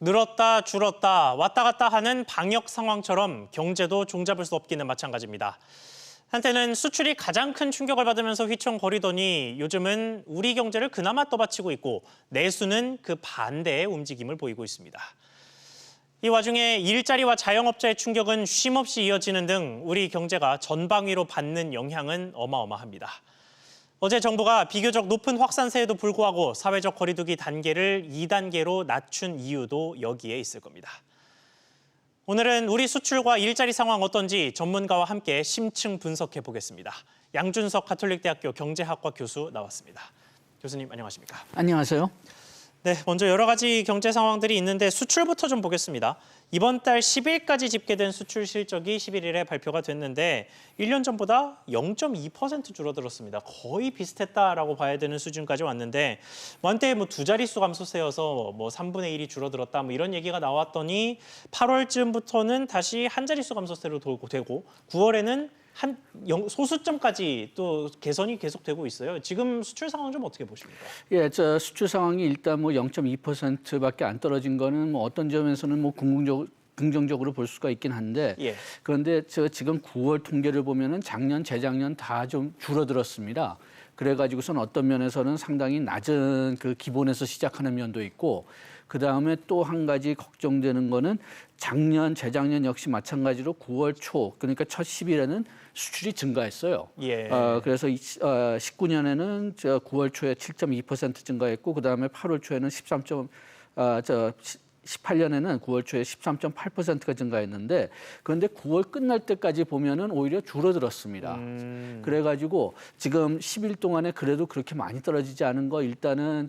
늘었다 줄었다 왔다 갔다 하는 방역 상황처럼 경제도 종잡을 수 없기는 마찬가지입니다. 한때는 수출이 가장 큰 충격을 받으면서 휘청거리더니 요즘은 우리 경제를 그나마 떠받치고 있고 내수는 그 반대의 움직임을 보이고 있습니다. 이 와중에 일자리와 자영업자의 충격은 쉼없이 이어지는 등 우리 경제가 전방위로 받는 영향은 어마어마합니다. 어제 정부가 비교적 높은 확산세에도 불구하고 사회적 거리두기 단계를 2단계로 낮춘 이유도 여기에 있을 겁니다. 오늘은 우리 수출과 일자리 상황 어떤지 전문가와 함께 심층 분석해 보겠습니다. 양준석 가톨릭대학교 경제학과 교수 나왔습니다. 교수님 안녕하십니까? 안녕하세요. 네, 먼저 여러 가지 경제 상황들이 있는데 수출부터 좀 보겠습니다. 이번 달 10일까지 집계된 수출 실적이 11일에 발표가 됐는데 1년 전보다 0.2% 줄어들었습니다. 거의 비슷했다라고 봐야 되는 수준까지 왔는데 한때 두 자릿수 감소세여서 3분의 1이 줄어들었다 이런 얘기가 나왔더니 8월쯤부터는 다시 한 자릿수 감소세로 돌고 되고 9월에는 소수점까지 또 개선이 계속되고 있어요. 지금 수출 상황 좀 어떻게 보십니까? 예, 수출 상황이 일단 0.2%밖에 안 떨어진 거는 어떤 점에서는 긍정적으로 볼 수가 있긴 한데 예. 그런데 지금 9월 통계를 보면은 작년, 재작년 다 좀 줄어들었습니다. 그래가지고선 어떤 면에서는 상당히 낮은 그 기본에서 시작하는 면도 있고 그 다음에 또 한 가지 걱정되는 거는 작년, 재작년 역시 마찬가지로 9월 초 그러니까 첫 10일에는 수출이 증가했어요. 예. 그래서 19년에는 9월 초에 7.2% 증가했고 그 다음에 8월 초에는 18년에는 9월 초에 13.8%가 증가했는데 그런데 9월 끝날 때까지 보면은 오히려 줄어들었습니다. 그래가지고 지금 10일 동안에 그래도 그렇게 많이 떨어지지 않은 거 일단은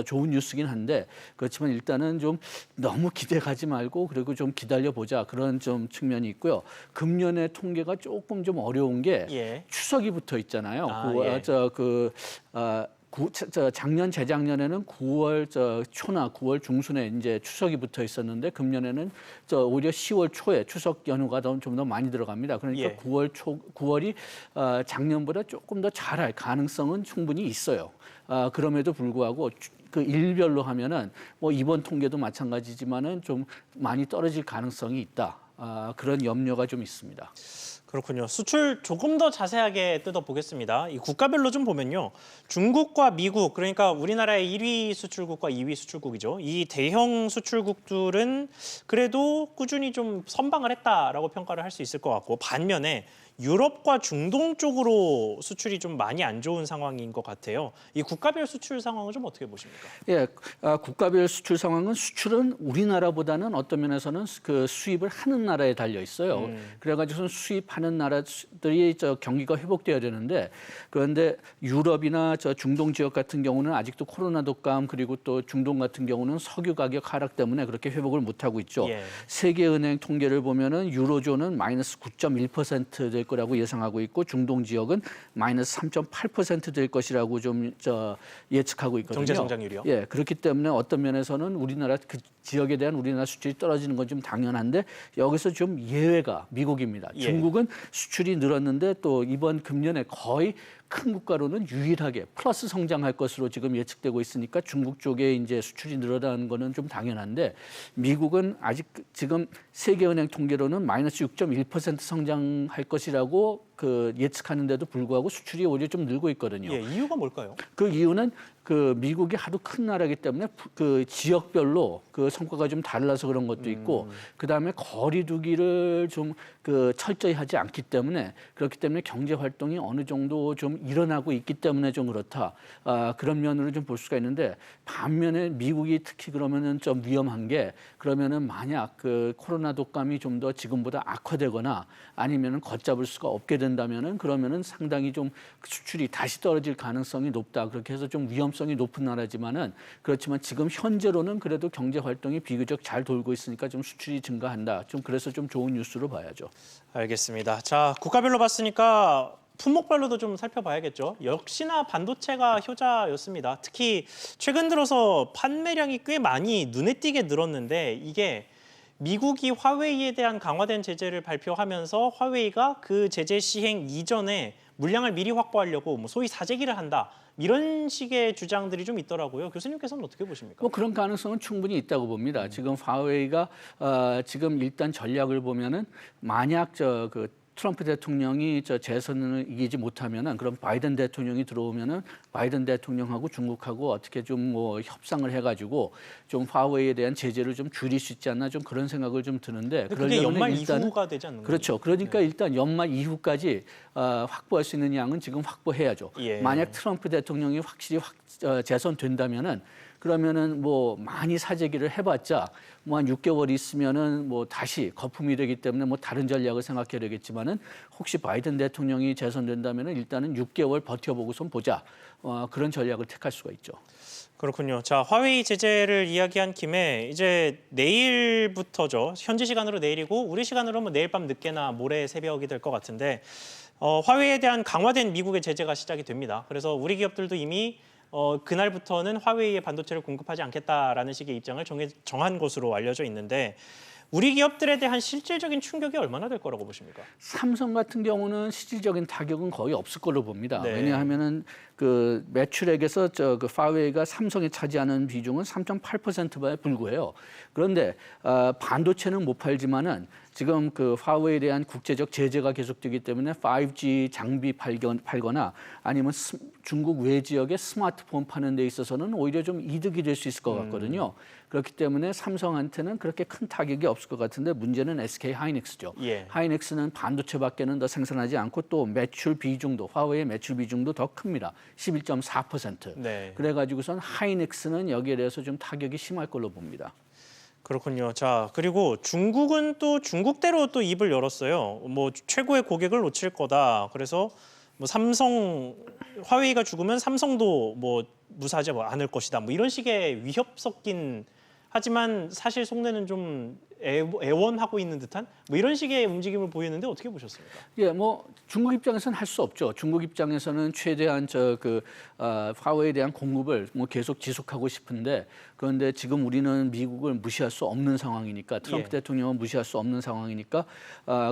좋은 뉴스긴 한데 그렇지만 일단은 좀 너무 기대 가지 말고 그리고 좀 기다려 보자 그런 좀 측면이 있고요. 금년의 통계가 조금 좀 어려운 게 예. 추석이 붙어 있잖아요. 예. 작년 재작년에는 9월 초나 9월 중순에 이제 추석이 붙어 있었는데 금년에는 오히려 10월 초에 추석 연휴가 좀 더 많이 들어갑니다. 그러니까 예. 9월이 작년보다 조금 더 잘할 가능성은 충분히 있어요. 그럼에도 불구하고 그 일별로 하면은 이번 통계도 마찬가지지만은 좀 많이 떨어질 가능성이 있다. 그런 염려가 좀 있습니다. 그렇군요. 수출 조금 더 자세하게 뜯어보겠습니다. 이 국가별로 좀 보면요. 중국과 미국, 그러니까 우리나라의 1위 수출국과 2위 수출국이죠. 이 대형 수출국들은 그래도 꾸준히 좀 선방을 했다라고 평가를 할 수 있을 것 같고 반면에 유럽과 중동 쪽으로 수출이 좀 많이 안 좋은 상황인 것 같아요. 이 국가별 수출 상황은 좀 어떻게 보십니까? 예, 국가별 수출 상황은 수출은 우리나라보다는 어떤 면에서는 그 수입을 하는 나라에 달려 있어요. 그래가지고 수입하는 나라들이 경기가 회복돼야 되는데 그런데 유럽이나 중동 지역 같은 경우는 아직도 코로나 독감 그리고 또 중동 같은 경우는 석유 가격 하락 때문에 그렇게 회복을 못 하고 있죠. 예. 세계은행 통계를 보면은 유로존은 마이너스 9.1% 될 거라고 예상하고 있고 중동 지역은 마이너스 3.8% 될 것이라고 좀 예측하고 있거든요. 경제 성장률이요? 예, 그렇기 때문에 어떤 면에서는 우리나라 그 지역에 대한 우리나라 수출이 떨어지는 건 좀 당연한데 여기서 좀 예외가 미국입니다. 예. 중국은 수출이 늘었는데 또 이번 금년에 거의 큰 국가로는 유일하게 플러스 성장할 것으로 지금 예측되고 있으니까 중국 쪽에 이제 수출이 늘어나는 거는 좀 당연한데 미국은 아직 지금 세계은행 통계로는 마이너스 6.1% 성장할 것이라고 그 예측하는데도 불구하고 수출이 오히려 좀 늘고 있거든요. 예, 이유가 뭘까요? 그 이유는 그 미국이 하도 큰 나라이기 때문에 그 지역별로 그 성과가 좀 달라서 그런 것도 있고 그다음에 거리두기를 좀 그 철저히 하지 않기 때문에 그렇기 때문에 경제 활동이 어느 정도 좀 일어나고 있기 때문에 좀 그렇다. 그런 면으로 좀 볼 수가 있는데 반면에 미국이 특히 그러면은 좀 위험한 게 그러면은 만약 그 코로나 독감이 좀 더 지금보다 악화되거나 아니면은 걷잡을 수가 없게 된다면은 그러면은 상당히 좀 수출이 다시 떨어질 가능성이 높다. 그렇게 해서 좀 위험성이 높은 나라지만은 그렇지만 지금 현재로는 그래도 경제 활동이 비교적 잘 돌고 있으니까 좀 수출이 증가한다. 좀 그래서 좀 좋은 뉴스로 봐야죠. 알겠습니다. 자, 국가별로 봤으니까 품목별로도 좀 살펴봐야겠죠. 역시나 반도체가 효자였습니다. 특히 최근 들어서 판매량이 꽤 많이 눈에 띄게 늘었는데 이게 미국이 화웨이에 대한 강화된 제재를 발표하면서 화웨이가 그 제재 시행 이전에 물량을 미리 확보하려고 뭐 소위 사재기를 한다. 이런 식의 주장들이 좀 있더라고요. 교수님께서는 어떻게 보십니까? 뭐 그런 가능성은 충분히 있다고 봅니다. 지금 화웨이가 지금 일단 전략을 보면은 만약 그 트럼프 대통령이 재선을 이기지 못하면은 그럼 바이든 대통령이 들어오면은 바이든 대통령하고 중국하고 어떻게 좀 뭐 협상을 해가지고 좀 화웨이에 대한 제재를 좀 줄일 수 있지 않나 좀 그런 생각을 좀 드는데 그게 연말 일단은 이후가 되지 않는 그렇죠. 그러니까 일단 연말 이후까지 확보할 수 있는 양은 지금 확보해야죠. 예. 만약 트럼프 대통령이 확실히 재선된다면은 그러면은 뭐 많이 사재기를 해봤자 뭐 한 6개월 있으면은 뭐 다시 거품이 되기 때문에 뭐 다른 전략을 생각해야 되겠지만은 혹시 바이든 대통령이 재선된다면은 일단은 6개월 버텨보고선 보자. 그런 전략을 택할 수가 있죠. 그렇군요. 자, 화웨이 제재를 이야기한 김에 이제 내일부터죠. 현지 시간으로 내일이고 우리 시간으로 뭐 내일 밤 늦게나 모레 새벽이 될 것 같은데 화웨이에 대한 강화된 미국의 제재가 시작이 됩니다. 그래서 우리 기업들도 이미 그날부터는 화웨이에 반도체를 공급하지 않겠다라는 식의 입장을 정한 것으로 알려져 있는데 우리 기업들에 대한 실질적인 충격이 얼마나 될 거라고 보십니까? 삼성 같은 경우는 실질적인 타격은 거의 없을 걸로 봅니다. 네. 왜냐하면은 그 매출액에서 그 파웨이가 삼성이 차지하는 비중은 3.8%에 불과해요. 그런데 반도체는 못 팔지만은 지금 그 화웨이에 대한 국제적 제재가 계속되기 때문에 5G 장비 팔거나 아니면 중국 외 지역의 스마트폰 파는 데 있어서는 오히려 좀 이득이 될 수 있을 것 같거든요. 그렇기 때문에 삼성한테는 그렇게 큰 타격이 없을 것 같은데 문제는 SK 하이닉스죠. 예. 하이닉스는 반도체밖에는 더 생산하지 않고 또 매출 비중도 화웨이의 매출 비중도 더 큽니다. 11.4%. 네. 그래가지고선 하이닉스는 여기에 대해서 좀 타격이 심할 걸로 봅니다. 그렇군요. 자, 그리고 중국은 또 중국대로 또 입을 열었어요. 뭐 최고의 고객을 놓칠 거다. 그래서 뭐 삼성, 화웨이가 죽으면 삼성도 뭐 무사하지 않을 것이다. 뭐 이런 식의 위협 섞인 하지만 사실 속내는 좀 애원하고 있는 듯한 뭐 이런 식의 움직임을 보이는데 어떻게 보셨습니까? 예, 뭐 중국 입장에서는 할 수 없죠. 중국 입장에서는 최대한 화웨이에 대한 공급을 뭐 계속 지속하고 싶은데 그런데 지금 우리는 미국을 무시할 수 없는 상황이니까 트럼프 대통령은 무시할 수 없는 상황이니까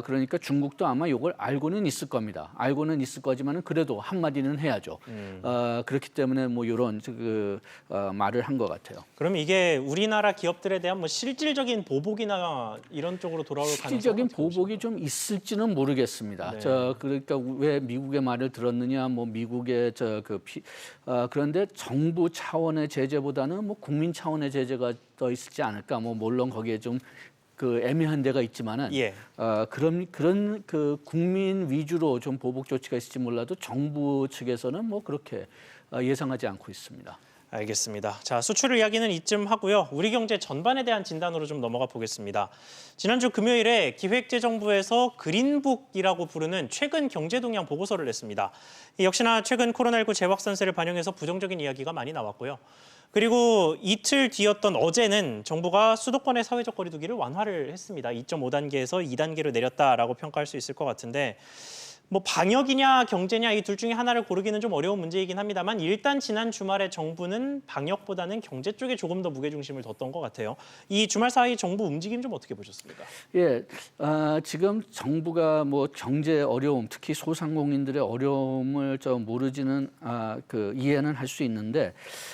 그러니까 중국도 아마 이걸 알고는 있을 겁니다. 알고는 있을 거지만은 그래도 한마디는 해야죠. 그렇기 때문에 뭐 이런 말을 한 것 같아요. 그럼 이게 우리나라 기업들에 대한 뭐 실질적인 보복이나 이런 쪽으로 돌아올 가능성이 실질적인 보복이 좀 있을지는 모르겠습니다. 네. 그러니까 왜 미국의 말을 들었느냐, 뭐 미국의 그런데 정부 차원의 제재보다는 뭐 국민 차원의 제재가 더 있을지 않을까. 뭐 물론 거기에 좀 그 애매한 데가 있지만은 그런 그 국민 위주로 좀 보복 조치가 있을지 몰라도 정부 측에서는 뭐 그렇게 예상하지 않고 있습니다. 알겠습니다. 자, 수출 이야기는 이쯤 하고요. 우리 경제 전반에 대한 진단으로 좀 넘어가 보겠습니다. 지난주 금요일에 기획재정부에서 그린북이라고 부르는 최근 경제 동향 보고서를 냈습니다. 역시나 최근 코로나19 재확산세를 반영해서 부정적인 이야기가 많이 나왔고요. 그리고 이틀 뒤였던 어제는 정부가 수도권의 사회적 거리 두기를 완화를 했습니다. 2.5단계에서 2단계로 내렸다라고 평가할 수 있을 것 같은데 뭐 방역이냐 경제냐 이 둘 중에 하나를 고르기는 좀 어려운 문제이긴 합니다만 일단 지난 주말에 정부는 방역보다는 경제 쪽에 조금 더 무게중심을 뒀던 것 같아요. 이 주말 사이 정부 움직임 좀 어떻게 보셨습니까? 예, 지금 정부가 뭐 경제 어려움, 특히 소상공인들의 어려움을 모르지는 이해는 할 수 있는데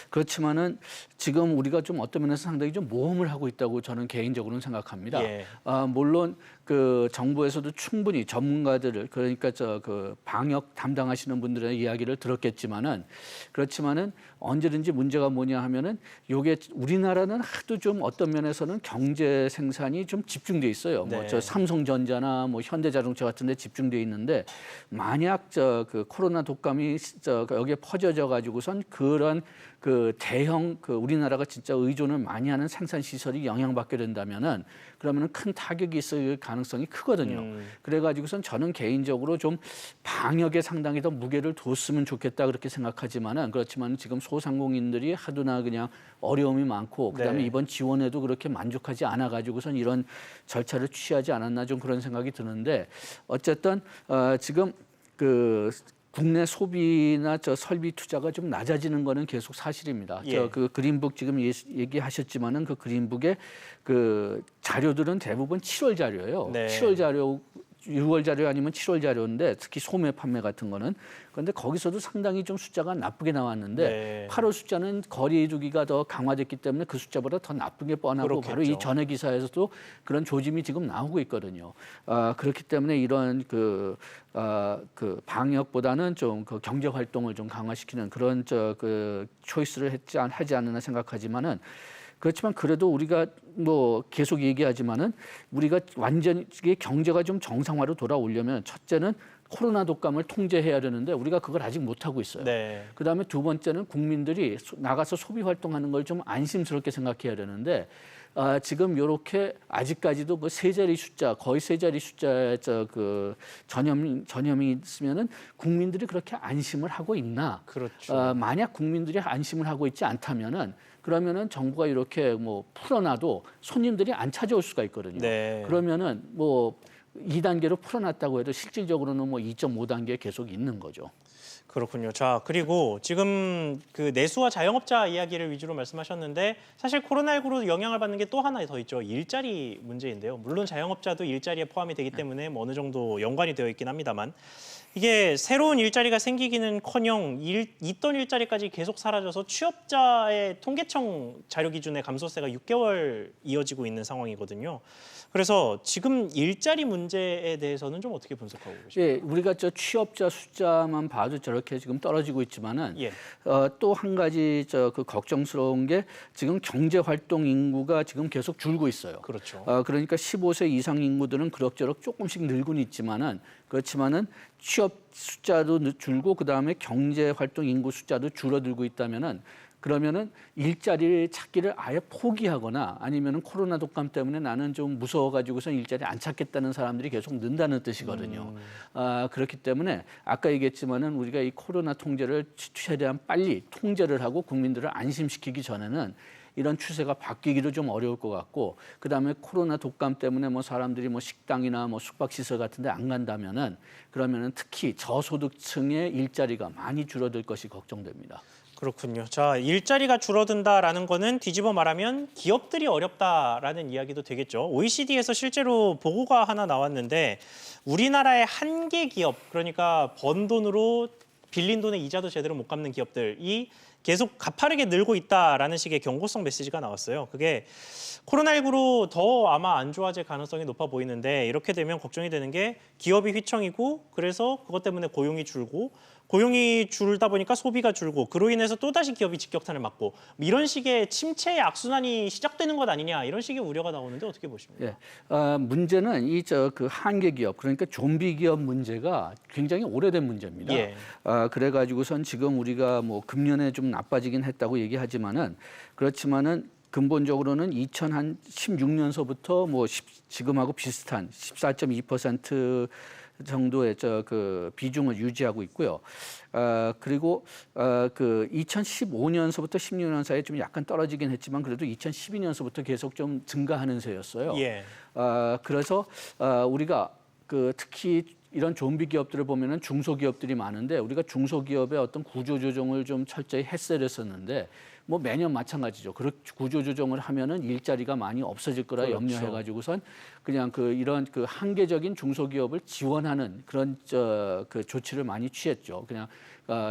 그렇지만은 지금 우리가 좀 어떤 면에서 상당히 좀 모험을 하고 있다고 저는 개인적으로는 생각합니다. 예. 물론 그 정부에서도 충분히 전문가들을 그러니까 그 방역 담당하시는 분들의 이야기를 들었겠지만은 그렇지만은 언제든지 문제가 뭐냐 하면은 요게 우리나라는 하도 좀 어떤 면에서는 경제 생산이 좀 집중돼 있어요. 네. 뭐 삼성전자나 뭐 현대자동차 같은 데 집중돼 있는데 만약 그 코로나 독감이 여기에 퍼져져 가지고선 그런 그 대형 우리나라가 진짜 의존을 많이 하는 생산 시설이 영향받게 된다면은 그러면은 큰 타격이 있을 가능성이 크거든요. 그래가지고선 저는 개인적으로 좀 방역에 상당히 더 무게를 뒀으면 좋겠다 그렇게 생각하지만은 그렇지만 지금 소상공인들이 하도나 그냥 어려움이 많고 그다음에 네. 이번 지원에도 그렇게 만족하지 않아 가지고선 이런 절차를 취하지 않았나 좀 그런 생각이 드는데 어쨌든 지금 국내 소비나 설비 투자가 좀 낮아지는 거는 계속 사실입니다. 예. 그 그린북 지금 얘기하셨지만은 그 그린북의 그 자료들은 대부분 7월 자료예요. 네. 7월 자료 6월 자료 아니면 7월 자료인데 특히 소매 판매 같은 거는 그런데 거기서도 상당히 좀 숫자가 나쁘게 나왔는데 네. 8월 숫자는 거리 두기가 더 강화됐기 때문에 그 숫자보다 더 나쁜 게 뻔하고 그렇겠죠. 바로 이 전해 기사에서도 그런 조짐이 지금 나오고 있거든요. 그렇기 때문에 이런 그 방역보다는 좀 그 경제 활동을 좀 강화시키는 그런 그 초이스를 하지 않나 생각하지만은 그렇지만 그래도 우리가 뭐 계속 얘기하지만은 우리가 완전히 경제가 좀 정상화로 돌아오려면 첫째는 코로나 독감을 통제해야 되는데 우리가 그걸 아직 못 하고 있어요. 네. 그다음에 두 번째는 국민들이 나가서 소비 활동하는 걸 좀 안심스럽게 생각해야 되는데 지금 이렇게 아직까지도 그 세 자리 숫자 거의 세 자리 숫자의 그 전염이 있으면은 국민들이 그렇게 안심을 하고 있나? 그렇죠. 만약 국민들이 안심을 하고 있지 않다면은 그러면은 정부가 이렇게 뭐 풀어놔도 손님들이 안 찾아올 수가 있거든요. 네. 그러면은 뭐 2단계로 풀어놨다고 해도 실질적으로는 뭐 2.5단계 계속 있는 거죠. 그렇군요. 자, 그리고 지금 그 내수와 자영업자 이야기를 위주로 말씀하셨는데 사실 코로나19로 영향을 받는 게 또 하나 더 있죠. 일자리 문제인데요. 물론 자영업자도 일자리에 포함이 되기 때문에 뭐 어느 정도 연관이 되어 있긴 합니다만 이게 새로운 일자리가 생기기는커녕 있던 일자리까지 계속 사라져서 취업자의 통계청 자료 기준의 감소세가 6개월 이어지고 있는 상황이거든요. 그래서 지금 일자리 문제에 대해서는 좀 어떻게 분석하고 계십니까? 예, 우리가 저 취업자 숫자만 봐도 저렇게 지금 떨어지고 있지만은 예. 또 한 가지 그 걱정스러운 게 지금 경제 활동 인구가 지금 계속 줄고 있어요. 그렇죠. 그러니까 15세 이상 인구들은 그럭저럭 조금씩 늘고는 있지만은 그렇지만은 취업 숫자도 줄고 그다음에 경제 활동 인구 숫자도 줄어들고 있다면은 그러면은 일자리를 찾기를 아예 포기하거나 아니면은 코로나 독감 때문에 나는 좀 무서워가지고서 일자리 안 찾겠다는 사람들이 계속 는다는 뜻이거든요. 그렇기 때문에 아까 얘기했지만은 우리가 이 코로나 통제를 최대한 빨리 통제를 하고 국민들을 안심시키기 전에는 이런 추세가 바뀌기도 좀 어려울 것 같고 그다음에 코로나 독감 때문에 뭐 사람들이 뭐 식당이나 뭐 숙박시설 같은 데 안 간다면은 그러면은 특히 저소득층의 일자리가 많이 줄어들 것이 걱정됩니다. 그렇군요. 자, 일자리가 줄어든다라는 거는 뒤집어 말하면 기업들이 어렵다라는 이야기도 되겠죠. OECD에서 실제로 보고가 하나 나왔는데 우리나라의 한계 기업, 그러니까 번 돈으로 빌린 돈의 이자도 제대로 못 갚는 기업들이 계속 가파르게 늘고 있다라는 식의 경고성 메시지가 나왔어요. 그게 코로나19로 더 아마 안 좋아질 가능성이 높아 보이는데 이렇게 되면 걱정이 되는 게 기업이 휘청이고 그래서 그것 때문에 고용이 줄다 보니까 소비가 줄고 그로 인해서 또다시 기업이 직격탄을 맞고 이런 식의 침체의 악순환이 시작되는 것 아니냐 이런 식의 우려가 나오는데 어떻게 보십니까? 예, 문제는 그 한계 기업 그러니까 좀비 기업 문제가 굉장히 오래된 문제입니다. 예. 그래가지고선 지금 우리가 뭐 금년에 좀 나빠지긴 했다고 얘기하지만은 그렇지만은 근본적으로는 2016년서부터 뭐 지금하고 비슷한 14.2% 정도의 그 비중을 유지하고 있고요. 그리고 그 2015년서부터 16년 사이에 좀 약간 떨어지긴 했지만 그래도 2012년서부터 계속 좀 증가하는 세였어요. 예. 그래서 우리가 그 특히 이런 좀비 기업들을 보면은 중소기업들이 많은데 우리가 중소기업의 어떤 구조조정을 좀 철저히 했어야 됐었는데 뭐 매년 마찬가지죠. 그렇게 구조조정을 하면은 일자리가 많이 없어질 거라 그렇죠. 염려해가지고선 그냥 이런 한계적인 중소기업을 지원하는 그런 그 조치를 많이 취했죠. 그냥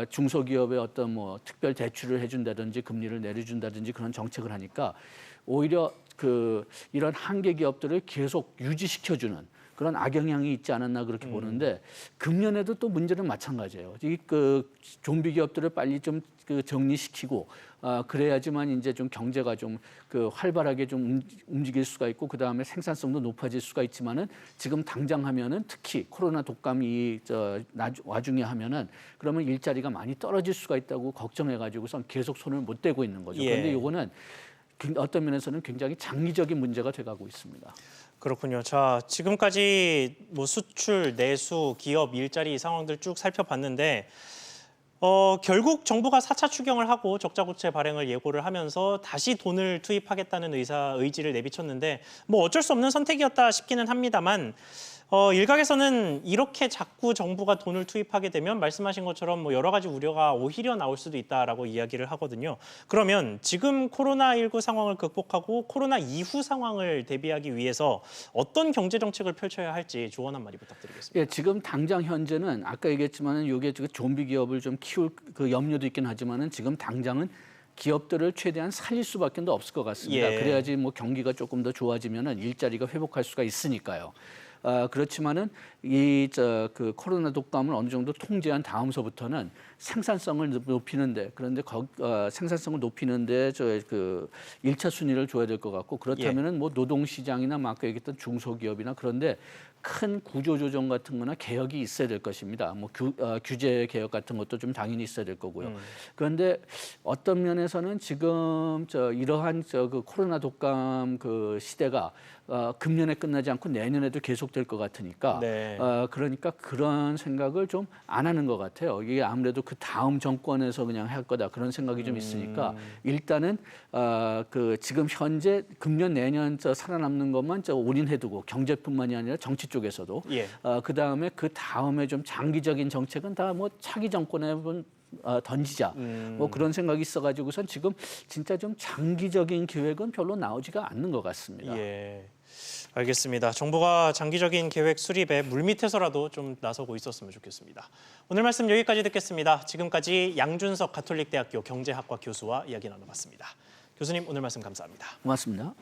중소기업의 어떤 뭐 특별 대출을 해준다든지 금리를 내려준다든지 그런 정책을 하니까 오히려 이런 한계 기업들을 계속 유지시켜주는 그런 악영향이 있지 않았나 그렇게 보는데 금년에도 또 문제는 마찬가지예요. 이 좀비 기업들을 빨리 좀 정리시키고 그래야지만 이제 좀 경제가 좀 활발하게 좀 움직일 수가 있고 그 다음에 생산성도 높아질 수가 있지만은 지금 당장 하면은 특히 코로나 독감이 와중에 하면은 그러면 일자리가 많이 떨어질 수가 있다고 걱정해가지고선 계속 손을 못 대고 있는 거죠. 예. 그런데 이거는 어떤 면에서는 굉장히 장기적인 문제가 돼가고 있습니다. 그렇군요. 자, 지금까지 뭐 수출, 내수, 기업, 일자리 상황들 쭉 살펴봤는데 결국 정부가 4차 추경을 하고 적자구체 발행을 예고를 하면서 다시 돈을 투입하겠다는 의지를 내비쳤는데 뭐 어쩔 수 없는 선택이었다 싶기는 합니다만 일각에서는 이렇게 자꾸 정부가 돈을 투입하게 되면 말씀하신 것처럼 뭐 여러 가지 우려가 오히려 나올 수도 있다라고 이야기를 하거든요. 그러면 지금 코로나19 상황을 극복하고 코로나 이후 상황을 대비하기 위해서 어떤 경제 정책을 펼쳐야 할지 조언 한마디 부탁드리겠습니다. 예, 지금 당장 현재는 아까 얘기했지만은 이게 좀비 기업을 좀 키울 그 염려도 있긴 하지만은 지금 당장은 기업들을 최대한 살릴 수밖에 없을 것 같습니다. 예. 그래야지 뭐 경기가 조금 더 좋아지면은 일자리가 회복할 수가 있으니까요. 그렇지만은 그 코로나 독감을 어느 정도 통제한 다음서부터는 생산성을 높이는데 그런데 생산성을 높이는데 그 1차 순위를 줘야 될 것 같고 그렇다면은 뭐 노동 시장이나 막 아까 얘기했던 중소기업이나 그런데 큰 구조 조정 같은 거나 개혁이 있어야 될 것입니다. 뭐 규제 개혁 같은 것도 좀 당연히 있어야 될 거고요. 그런데 어떤 면에서는 지금 이러한 그 코로나 독감 그 시대가 금년에 끝나지 않고 내년에도 계속될 것 같으니까 네. 그러니까 그런 생각을 좀 안 하는 것 같아요. 이게 아무래도 그 다음 정권에서 그냥 할 거다 그런 생각이 좀 있으니까 일단은 그 지금 현재 금년 내년 살아남는 것만 올인해두고 경제뿐만이 아니라 정치 쪽에서도 예. 그 다음에 그 다음에 좀 장기적인 정책은 다 뭐 차기 정권에 던지자 뭐 그런 생각이 있어가지고선 지금 진짜 좀 장기적인 계획은 별로 나오지가 않는 것 같습니다. 예. 알겠습니다. 정부가 장기적인 계획 수립에 물밑에서라도 좀 나서고 있었으면 좋겠습니다. 오늘 말씀 여기까지 듣겠습니다. 지금까지 양준석 가톨릭대학교 경제학과 교수와 이야기 나눠봤습니다. 교수님 오늘 말씀 감사합니다. 고맙습니다.